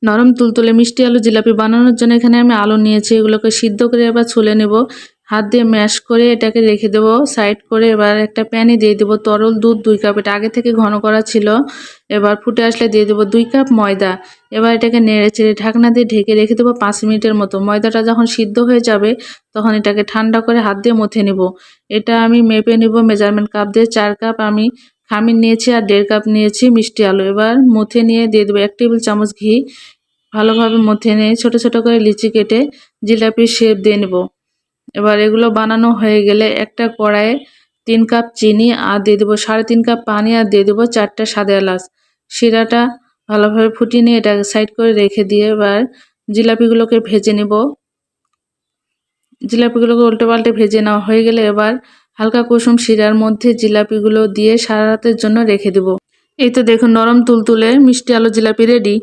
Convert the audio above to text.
নরম তুলতুলে মিষ্টি আলু জিলাপি বানানোর জন্য এখানে আমি আলু নিয়েছি, এগুলোকে সিদ্ধ করে এবার ছুলে নেব। হাত দিয়ে ম্যাশ করে এটাকে রেখে দেব সাইড করে। এবার একটা প্যানে দিয়ে দেব তরল দুধ 2 কাপ, এটা আগে থেকে ঘন করা ছিল। এবার ফুটে আসলে দিয়ে দেব 2 কাপ ময়দা। এবার এটাকে নেড়ে চেড়ে ঢাকনা দিয়ে ঢেকে রেখে দেবো 5 মিনিটের মতো। ময়দাটা যখন সিদ্ধ হয়ে যাবে তখন এটাকে ঠান্ডা করে হাত দিয়ে মথে নেব। এটা আমি মেপে নেব মেজারমেন্ট কাপ দিয়ে। 4 কাপ আমি খামির নিয়েছি আর 1.5 কাপ নিয়েছি মিষ্টি আলু। এবার মথে নিয়ে দিয়ে দেবো 1 টেবিল চামচ ঘি। ভালোভাবে মথে নিয়ে ছোট ছোট করে লিচি কেটে জিলাপির শেপ দিয়ে নেব। এবার এগুলো বানানো হয়ে গেলে একটা কড়াইয়ে 3 কাপ চিনি আর দিয়ে দেবো 3.5 কাপ পানি আর দিয়ে দেবো 4টা সাদা এলাচ। শিরাটা ভালোভাবে ফুটিয়ে নিয়ে এটা সাইড করে রেখে দিয়ে এবার জিলাপিগুলোকে ভেজে নেব। জিলাপিগুলোকে উল্টে পাল্টে ভেজে নেওয়া হয়ে গেলে এবার হালকা কুসুম শিরার মধ্যে জিলাপিগুলো দিয়ে সারা রাতের জন্য রেখে দেব। এই তো দেখুন নরম তুলতুলে মিষ্টি আলু জিলাপি রেডি।